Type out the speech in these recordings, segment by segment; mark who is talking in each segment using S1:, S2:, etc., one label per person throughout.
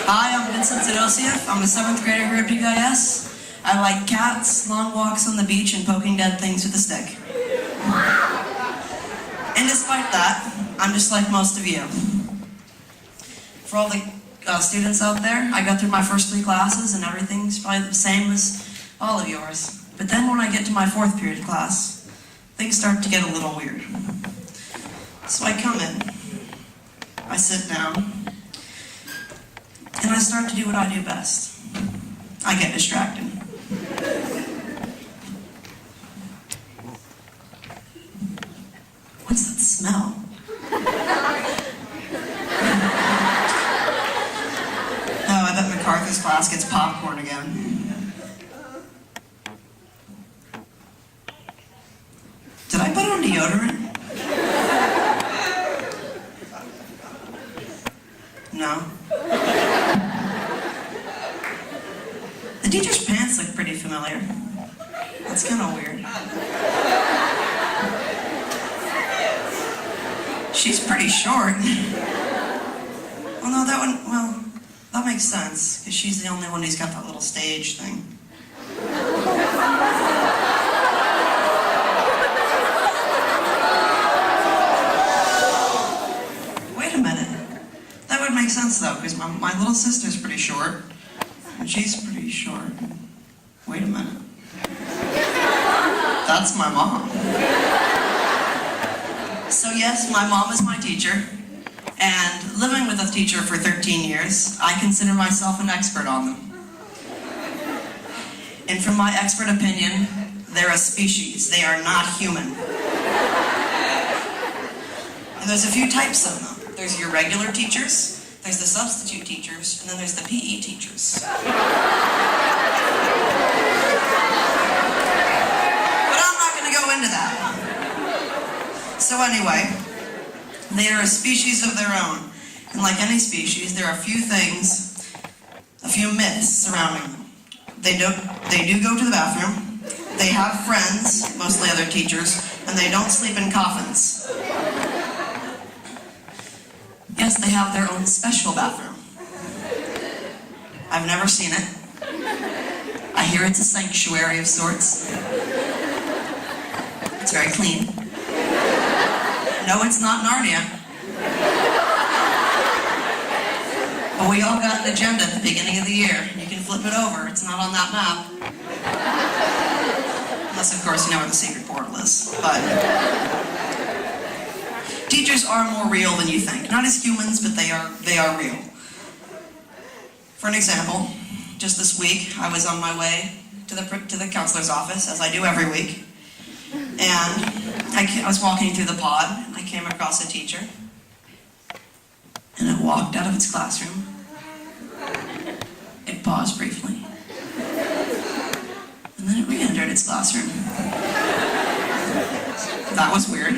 S1: Hi, I'm Vincent Zedosieff. I'm a 7th grader here at pvis. I like cats, long walks on the beach, and poking dead things with a stick. And despite that, I'm just like most of you. For all the students out there, I got through my first 3 classes and everything's probably the same as all of yours. But then when I get to my 4th period class, things start to get a little weird. So I come in, I sit down, and I start to do what I do best. I get distracted. What's that smell? Oh, I bet MacArthur's class gets popcorn again. Did I put on deodorant? No. The teacher's pants look pretty familiar. That's kind of weird. She's pretty short. Well, no, that makes sense, because she's the only one who's got that little stage thing. Wait a minute. That would make sense, though, because my little sister's pretty short, and she's pretty short. Wait a minute. That's my mom. So yes, my mom is my teacher, and living with a teacher for 13 years, I consider myself an expert on them. And from my expert opinion, they're a species. They are not human. And there's a few types of them. There's your regular teachers, there's the substitute teachers, and then there's the PE teachers. But I'm not going to go into that. So anyway, they are a species of their own. And like any species, there are a few myths surrounding them. They do go to the bathroom, they have friends, mostly other teachers, and they don't sleep in coffins. Yes, they have their own special bathroom. I've never seen it. I hear it's a sanctuary of sorts. It's very clean. No, it's not Narnia. But we all got an agenda at the beginning of the year. You can flip it over. It's not on that map. Unless, of course, you know where the secret portal is. But teachers are more real than you think. Not as humans, but they are real. For an example, just this week, I was on my way to the counselor's office, as I do every week. And I was walking through the pod, and I came across a teacher, and it walked out of its classroom. It paused briefly, and then it re-entered its classroom. That was weird.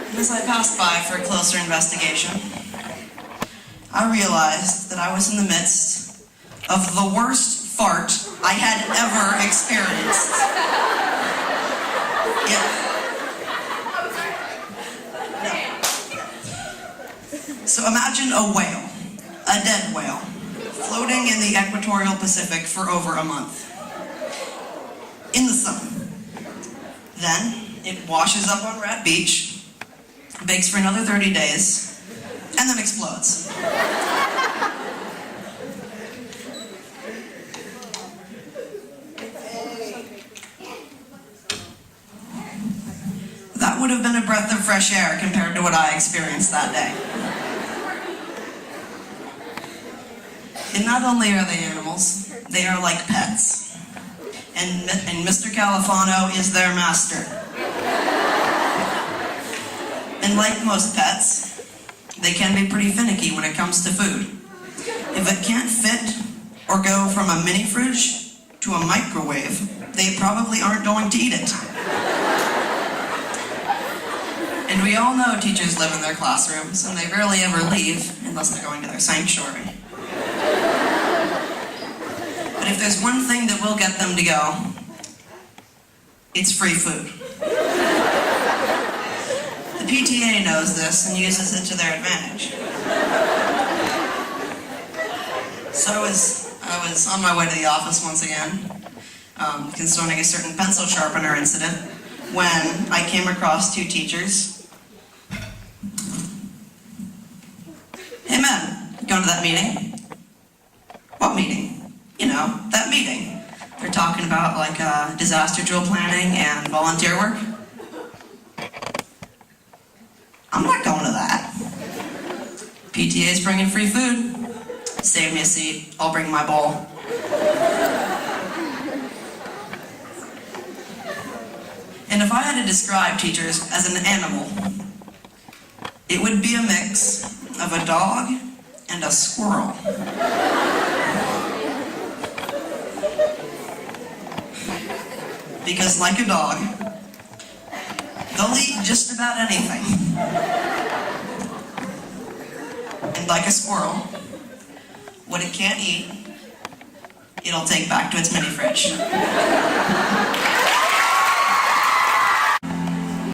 S1: And as I passed by for a closer investigation, I realized that I was in the midst of the worst fart I had ever experienced. Yeah. No. So imagine a whale, a dead whale, floating in the equatorial Pacific for over a month, in the sun. Then it washes up on Rat Beach, bakes for another 30 days, and then explodes. That would have been a breath of fresh air compared to what I experienced that day. And not only are they animals, they are like pets. And Mr. Califano is their master. And like most pets, they can be pretty finicky when it comes to food. If it can't fit or go from a mini fridge to a microwave, they probably aren't going to eat it. And we all know teachers live in their classrooms, and they rarely ever leave unless they're going to their sanctuary. But if there's one thing that will get them to go, it's free food. The PTA knows this and uses it to their advantage. So I was on my way to the office once again, concerning a certain pencil sharpener incident, when I came across two teachers. Hey man, you going to that meeting? What meeting? You know, that meeting. They're talking about like disaster drill planning and volunteer work. I'm not going to that. PTA's bringing free food. Save me a seat, I'll bring my bowl. And if I had to describe teachers as an animal, it would be a mix of a dog and a squirrel. Because like a dog, they'll eat just about anything. And like a squirrel, what it can't eat, it'll take back to its mini fridge.